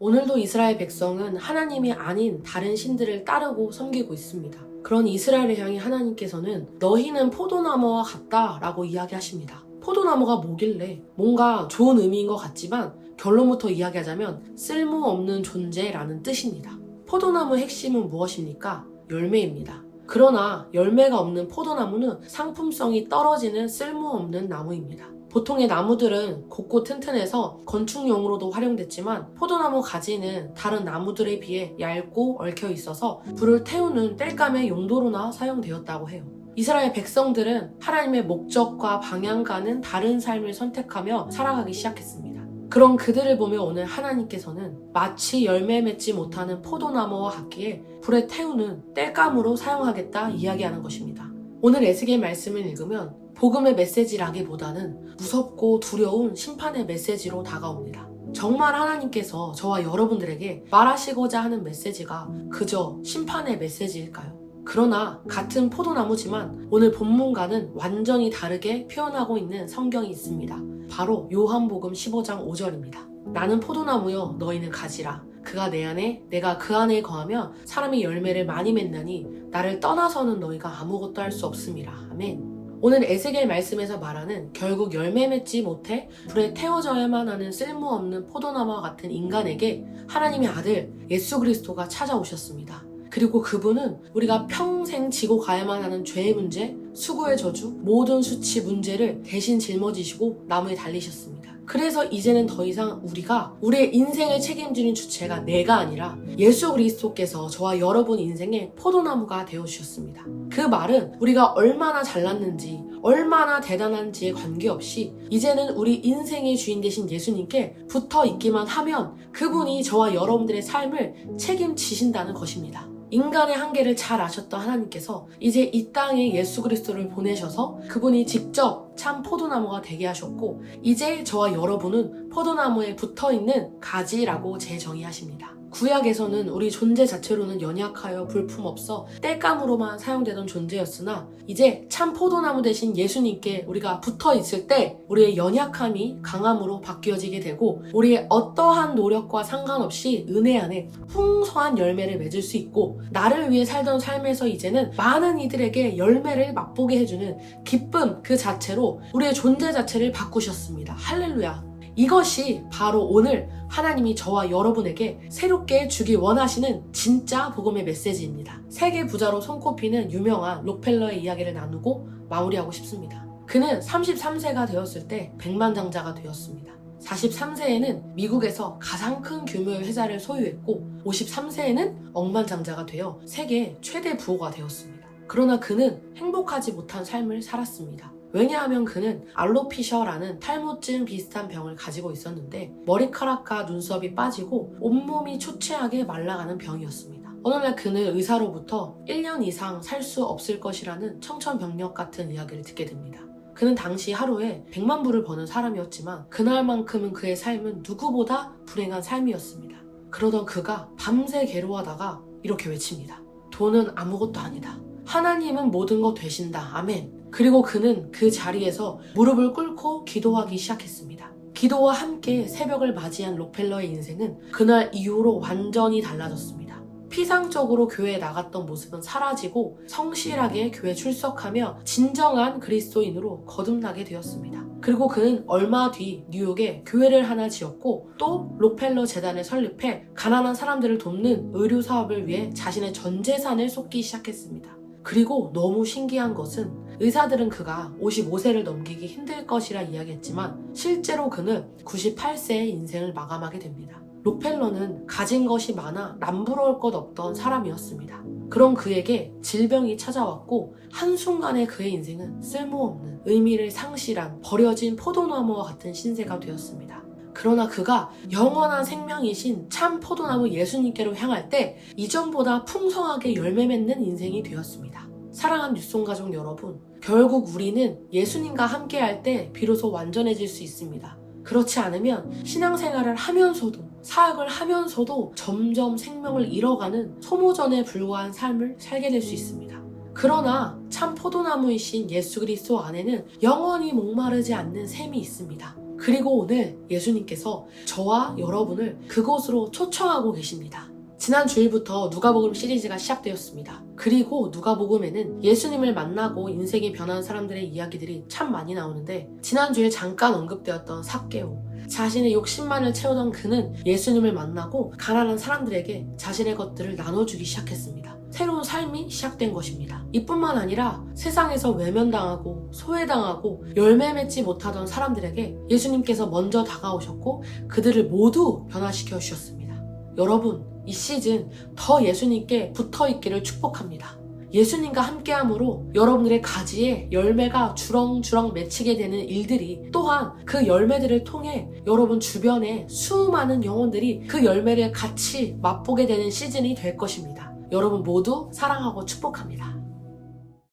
오늘도 이스라엘 백성은 하나님이 아닌 다른 신들을 따르고 섬기고 있습니다. 그런 이스라엘을 향해 하나님께서는 너희는 포도나무와 같다 라고 이야기하십니다. 포도나무가 뭐길래 뭔가 좋은 의미인 것 같지만 결론부터 이야기하자면 쓸모없는 존재라는 뜻입니다. 포도나무의 핵심은 무엇입니까? 열매입니다. 그러나 열매가 없는 포도나무는 상품성이 떨어지는 쓸모없는 나무입니다. 보통의 나무들은 곱고 튼튼해서 건축용으로도 활용됐지만 포도나무 가지는 다른 나무들에 비해 얇고 얽혀 있어서 불을 태우는 땔감의 용도로나 사용되었다고 해요. 이스라엘 백성들은 하나님의 목적과 방향과는 다른 삶을 선택하며 살아가기 시작했습니다. 그런 그들을 보며 오늘 하나님께서는 마치 열매 맺지 못하는 포도나무와 같기에 불에 태우는 땔감으로 사용하겠다 이야기하는 것입니다. 오늘 에스겔 말씀을 읽으면 복음의 메시지라기보다는 무섭고 두려운 심판의 메시지로 다가옵니다. 정말 하나님께서 저와 여러분들에게 말하시고자 하는 메시지가 그저 심판의 메시지일까요? 그러나 같은 포도나무지만 오늘 본문과는 완전히 다르게 표현하고 있는 성경이 있습니다. 바로 요한복음 15장 5절입니다. 나는 포도나무여 너희는 가지라. 그가 내 안에 내가 그 안에 거하며 사람이 열매를 많이 맺나니 나를 떠나서는 너희가 아무것도 할 수 없음이라. 아멘. 오늘 에스겔 말씀에서 말하는 결국 열매 맺지 못해 불에 태워져야만 하는 쓸모없는 포도나무와 같은 인간에게 하나님의 아들 예수 그리스도가 찾아오셨습니다. 그리고 그분은 우리가 평생 지고 가야만 하는 죄의 문제, 수고의 저주, 모든 수치 문제를 대신 짊어지시고 나무에 달리셨습니다. 그래서 이제는 더 이상 우리가 우리의 인생을 책임지는 주체가 내가 아니라 예수 그리스도께서 저와 여러분 인생의 포도나무가 되어주셨습니다. 그 말은 우리가 얼마나 잘났는지 얼마나 대단한지에 관계없이 이제는 우리 인생의 주인 되신 예수님께 붙어 있기만 하면 그분이 저와 여러분들의 삶을 책임지신다는 것입니다. 인간의 한계를 잘 아셨던 하나님께서 이제 이 땅에 예수 그리스도를 보내셔서 그분이 직접 참 포도나무가 되게 하셨고 이제 저와 여러분은 포도나무에 붙어있는 가지라고 재정의하십니다. 구약에서는 우리 존재 자체로는 연약하여 볼품없어 땔감으로만 사용되던 존재였으나 이제 참 포도나무 대신 예수님께 우리가 붙어있을 때 우리의 연약함이 강함으로 바뀌어지게 되고 우리의 어떠한 노력과 상관없이 은혜 안에 풍성한 열매를 맺을 수 있고 나를 위해 살던 삶에서 이제는 많은 이들에게 열매를 맛보게 해주는 기쁨 그 자체로 우리의 존재 자체를 바꾸셨습니다. 할렐루야. 이것이 바로 오늘 하나님이 저와 여러분에게 새롭게 주기 원하시는 진짜 복음의 메시지입니다. 세계 부자로 손꼽히는 유명한 록펠러의 이야기를 나누고 마무리하고 싶습니다. 그는 33세가 되었을 때 백만장자가 되었습니다. 43세에는 미국에서 가장 큰 규모의 회사를 소유했고 53세에는 억만장자가 되어 세계 최대 부호가 되었습니다. 그러나 그는 행복하지 못한 삶을 살았습니다. 왜냐하면 그는 알로피셔라는 탈모증 비슷한 병을 가지고 있었는데 머리카락과 눈썹이 빠지고 온몸이 초췌하게 말라가는 병이었습니다. 어느 날 그는 의사로부터 1년 이상 살 수 없을 것이라는 청천벽력 같은 이야기를 듣게 됩니다. 그는 당시 하루에 100만 불을 버는 사람이었지만 그날만큼은 그의 삶은 누구보다 불행한 삶이었습니다. 그러던 그가 밤새 괴로워하다가 이렇게 외칩니다. 돈은 아무것도 아니다. 하나님은 모든 것 되신다. 아멘. 그리고 그는 그 자리에서 무릎을 꿇고 기도하기 시작했습니다. 기도와 함께 새벽을 맞이한 록펠러의 인생은 그날 이후로 완전히 달라졌습니다. 피상적으로 교회에 나갔던 모습은 사라지고 성실하게 교회 출석하며 진정한 그리스도인으로 거듭나게 되었습니다. 그리고 그는 얼마 뒤 뉴욕에 교회를 하나 지었고 또 록펠러 재단을 설립해 가난한 사람들을 돕는 의료 사업을 위해 자신의 전 재산을 쏟기 시작했습니다. 그리고 너무 신기한 것은 의사들은 그가 55세를 넘기기 힘들 것이라 이야기했지만 실제로 그는 98세의 인생을 마감하게 됩니다. 록펠러는 가진 것이 많아 남부러울 것 없던 사람이었습니다. 그런 그에게 질병이 찾아왔고 한순간에 그의 인생은 쓸모없는 의미를 상실한 버려진 포도나무와 같은 신세가 되었습니다. 그러나 그가 영원한 생명이신 참 포도나무 예수님께로 향할 때 이전보다 풍성하게 열매 맺는 인생이 되었습니다. 사랑하는 뉴송 가족 여러분, 결국 우리는 예수님과 함께할 때 비로소 완전해질 수 있습니다. 그렇지 않으면 신앙생활을 하면서도 사역을 하면서도 점점 생명을 잃어가는 소모전에 불과한 삶을 살게 될 수 있습니다. 그러나 참 포도나무이신 예수 그리스도 안에는 영원히 목마르지 않는 샘이 있습니다. 그리고 오늘 예수님께서 저와 여러분을 그곳으로 초청하고 계십니다. 지난 주일부터 누가복음 시리즈가 시작되었습니다. 그리고 누가복음에는 예수님을 만나고 인생이 변한 사람들의 이야기들이 참 많이 나오는데, 지난 주에 잠깐 언급되었던 삭개오, 자신의 욕심만을 채우던 그는 예수님을 만나고 가난한 사람들에게 자신의 것들을 나눠주기 시작했습니다. 새로운 삶이 시작된 것입니다. 이뿐만 아니라 세상에서 외면당하고 소외당하고 열매 맺지 못하던 사람들에게 예수님께서 먼저 다가오셨고 그들을 모두 변화시켜 주셨습니다. 여러분, 이 시즌 더 예수님께 붙어있기를 축복합니다. 예수님과 함께함으로 여러분들의 가지에 열매가 주렁주렁 맺히게 되는 일들이, 또한 그 열매들을 통해 여러분 주변에 수많은 영혼들이 그 열매를 같이 맛보게 되는 시즌이 될 것입니다. 여러분 모두 사랑하고 축복합니다.